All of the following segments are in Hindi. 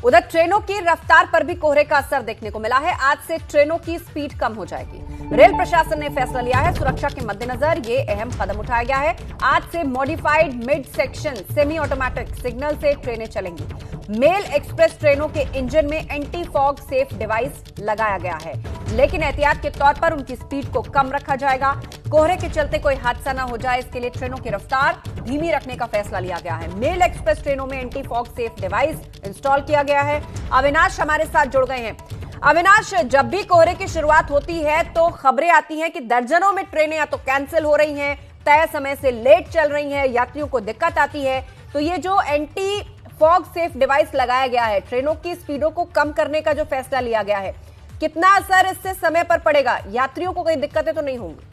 उधर ट्रेनों की रफ्तार पर भी कोहरे का असर देखने को मिला है। आज से ट्रेनों की स्पीड कम हो जाएगी। रेल प्रशासन ने फैसला लिया है। सुरक्षा के मद्देनजर ये अहम कदम उठाया गया है। आज से modified mid section semi automatic signal से ट्रेनें चलेंगी। मेल एक्सप्रेस ट्रेनों के इंजन में एंटी फॉग सेफ डिवाइस लगाया गया है, लेकिन एहतियात के तौर पर उनकी स्पीड को कम रखा जाएगा। कोहरे के चलते कोई हादसा न हो जाए, इसके लिए ट्रेनों की रफ्तार धीमी रखने का फैसला लिया गया है। मेल एक्सप्रेस ट्रेनों में anti fog safe device install किया गया है। अविनाश हमारे साथ जुड़ गए हैं। अविनाश, जब भी कोहरे की शुरुआत होती है तो खबरें आती हैं कि दर्जनों में ट्रेनें या तो कैंसिल हो रही हैं, तय समय से लेट चल रही हैं, यात्रियों को दिक्कत आती है। तो ये जो एंटी फॉग सेफ डिवाइस लगाया गया है, ट्रेनों की स्पीडों को कम करने का जो फैसला लिया गया है, कितना असर इससे समय पर पड़ेगा? यात्रियों को कोई दिक्कतें तो नहीं होंगी?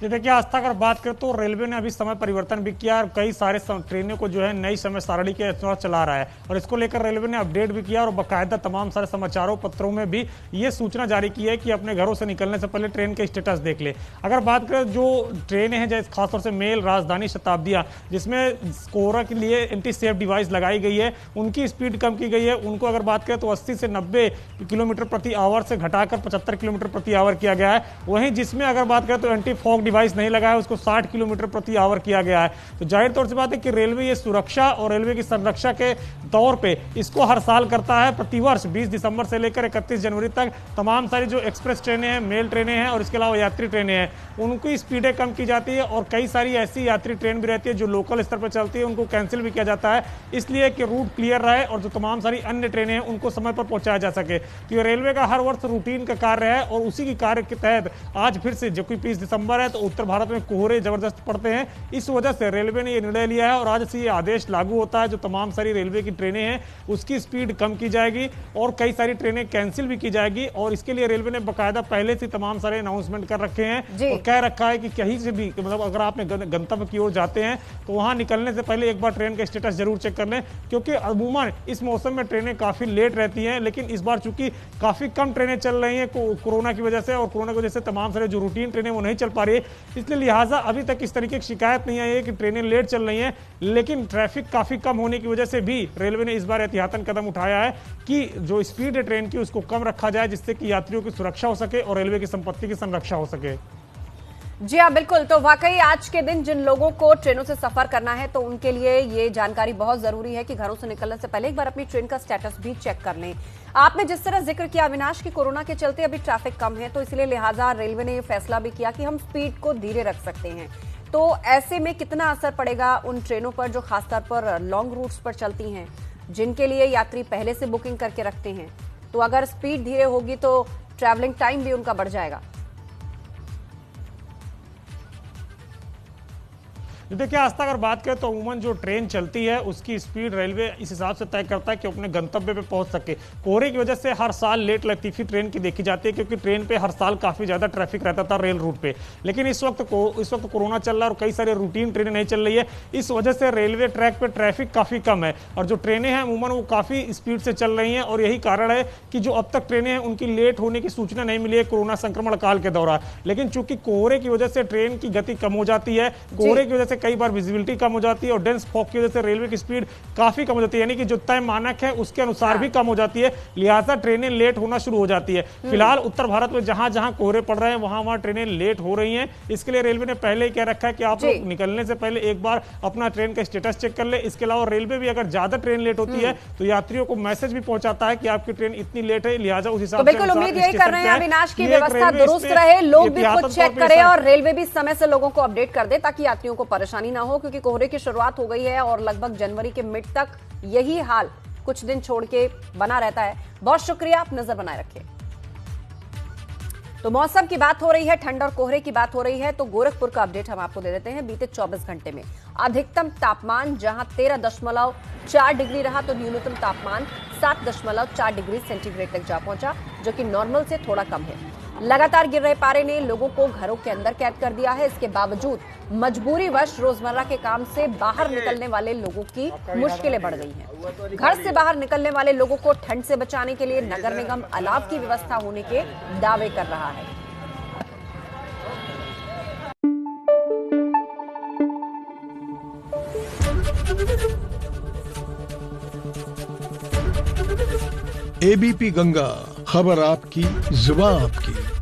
ये देखिए आस्था, अगर बात करें तो रेलवे ने अभी समय परिवर्तन भी किया और कई सारे ट्रेनों को जो है नई समय सारणी के अनुसार चला रहा है, और इसको लेकर रेलवे ने अपडेट भी किया और बाकायदा तमाम सारे समाचारों पत्रों में भी ये सूचना जारी की है कि अपने घरों से निकलने से पहले ट्रेन के स्टेटस देख ले। अगर बात करें जो ट्रेनें हैं, जैसे खासतौर से मेल, राजधानी, शताब्दियाँ, जिसमें कोहरा के लिए एंटी सेफ डिवाइस लगाई गई है, उनकी स्पीड कम की गई है। उनको अगर बात करें तो 80 से 90 किलोमीटर प्रति आवर से घटाकर 75 किलोमीटर प्रति आवर किया गया है। वहीं जिसमें अगर बात करें तो एंटी फॉग डिवाइस नहीं लगा है, उसको 60 किलोमीटर प्रति आवर किया गया है। तो जाहिर तौर से बात है कि रेलवे ये सुरक्षा और रेलवे की संरक्षा के तौर पे इसको हर साल करता है। प्रतिवर्ष 20 दिसंबर से लेकर 31 जनवरी तक तमाम सारी जो एक्सप्रेस ट्रेनें हैं, मेल ट्रेनें हैं और इसके अलावा यात्री ट्रेनें हैं, उनकी स्पीडें कम की जाती है। और कई सारी ऐसी यात्री ट्रेन भी रहती है जो लोकल स्तर पर चलती है, उनको कैंसिल भी किया जाता है, इसलिए कि रूट क्लियर रहे और जो तमाम सारी अन्य ट्रेनें हैं उनको समय पर पहुंचाया जा सके। तो ये रेलवे का हर वर्ष रूटीन का कार्य है और उसी की कार्य के तहत आज फिर से, जो कि 20 दिसंबर है, तो उत्तर भारत में कोहरे जबरदस्त पड़ते हैं। इस वजह से रेलवे ने यह निर्णय लिया है और आज से ये आदेश लागू होता है। जो तमाम सारी रेलवे की ट्रेनें हैं उसकी स्पीड कम की जाएगी और कई सारी ट्रेनें कैंसिल भी की जाएगी। और इसके लिए रेलवे ने बाकायदा पहले से तमाम सारे अनाउंसमेंट कर रखे हैं और कह रखा है कि कहीं से भी, मतलब अगर आप गंतव्य की ओर जाते हैं तो वहां निकलने से पहले एक बार ट्रेन का स्टेटस जरूर चेक कर लें, क्योंकि अमूमन इस मौसम में ट्रेनें काफी लेट रहती हैं। लेकिन इस बार चूंकि काफी कम ट्रेनें चल रही हैं कोरोना की वजह से, और कोरोना की वजह से तमाम सारे जो रूटीन ट्रेनें वो नहीं चल पा रही है, इसलिए लिहाजा अभी तक इस तरीके की शिकायत नहीं आई है कि ट्रेनें लेट चल रही हैं। लेकिन ट्रैफिक काफी कम होने की वजह से भी रेलवे ने इस बार एहतियातन कदम उठाया है कि जो स्पीड है ट्रेन की उसको कम रखा जाए, जिससे कि यात्रियों की सुरक्षा हो सके और रेलवे की संपत्ति की संरक्षा हो सके। जी हाँ, बिल्कुल। तो वाकई आज के दिन जिन लोगों को ट्रेनों से सफर करना है तो उनके लिए ये जानकारी बहुत जरूरी है कि घरों से निकलने से पहले एक बार अपनी ट्रेन का स्टेटस भी चेक कर लें। आपने जिस तरह जिक्र किया अविनाश की कोरोना के चलते अभी ट्रैफिक कम है, तो इसलिए लिहाजा रेलवे ने यह फैसला भी किया कि हम स्पीड को धीरे रख सकते हैं। तो ऐसे में कितना असर पड़ेगा उन ट्रेनों पर जो खासतौर पर लॉन्ग रूट्स पर चलती हैं, जिनके लिए यात्री पहले से बुकिंग करके रखते हैं? तो अगर स्पीड धीरे होगी तो ट्रैवलिंग टाइम भी उनका बढ़ जाएगा। देखिए आस्था, अगर बात करें तो अमूमन जो ट्रेन चलती है उसकी स्पीड रेलवे इस हिसाब से तय करता है कि अपने गंतव्य पे पहुंच सके। कोहरे की वजह से हर साल लेट लतीफी ट्रेन की देखी जाती है, क्योंकि ट्रेन पे हर साल काफी ज्यादा ट्रैफिक रहता था रेल रूट पे। लेकिन इस वक्त कोरोना चल रहा है और कई सारे रूटीन ट्रेनें नहीं चल रही है, इस वजह से रेलवे ट्रैक पे ट्रैफिक काफी कम है और जो ट्रेनें हैं अमूमन वो काफी स्पीड से चल रही हैं। और यही कारण है कि जो अब तक ट्रेनें हैं उनकी लेट होने की सूचना नहीं मिली है कोरोना संक्रमण काल के दौरान। लेकिन चूंकि कोहरे की वजह से ट्रेन की गति कम हो जाती है, कोहरे की वजह से कई बार विजिबिलिटी कम हो जाती है और डेंस फॉग की वजह से रेलवे की स्पीड काफी कम हो जाती है, यानी कि जो तय मानक है उसके अनुसार भी कम हो जाती है, लिहाजा ट्रेनें लेट होना शुरू हो जाती है। फिलहाल उत्तर भारत में जहां जहां कोहरे पड़ रहे हैं वहां ट्रेनें लेट हो रही हैं। इसके लिए रेलवे ने पहले ही कह रखा है कि आप लोग निकलने से पहले एक बार अपना ट्रेन का स्टेटस चेक कर ले। इसके अलावा रेलवे भी अगर ज्यादा ट्रेन लेट होती है तो यात्रियों को मैसेज भी पहुंचाता है कि आपकी ट्रेन इतनी लेट है, लिहाजा उस हिसाब से बिल्कुल उम्मीद यही कर रहे हैं अविनाश की व्यवस्था दुरुस्त रहे, लोग भी खुद चेक करें और रेलवे भी समय से लोगों को अपडेट कर दे ताकि यात्रियों को परेशानी ना हो, क्योंकि कोहरे की शुरुआत हो गई है और लगभग जनवरी के मिड तक यही हाल कुछ दिन छोड़ के बना रहता है। बहुत शुक्रिया, आप नजर बनाए रखिए। तो मौसम की बात हो रही है, ठंड और कोहरे की बात हो रही है, तो गोरखपुर का अपडेट हम आपको दे देते हैं। बीते 24 घंटे में अधिकतम तापमान जहां 13.4 डिग्री रहा तो न्यूनतम तापमान 7.4 डिग्री सेंटीग्रेड तक जा पहुंचा, जो कि नॉर्मल से थोड़ा कम है। लगातार गिर रहे पारे ने लोगों को घरों के अंदर कैद कर दिया है। इसके बावजूद मजबूरीवश रोजमर्रा के काम से बाहर निकलने वाले लोगों की मुश्किलें बढ़ गई हैं। घर से बाहर निकलने वाले लोगों को ठंड से बचाने के लिए नगर निगम अलाव की व्यवस्था होने के दावे कर रहा है। एबीपी गंगा, खबर आपकी, जुबान आपकी।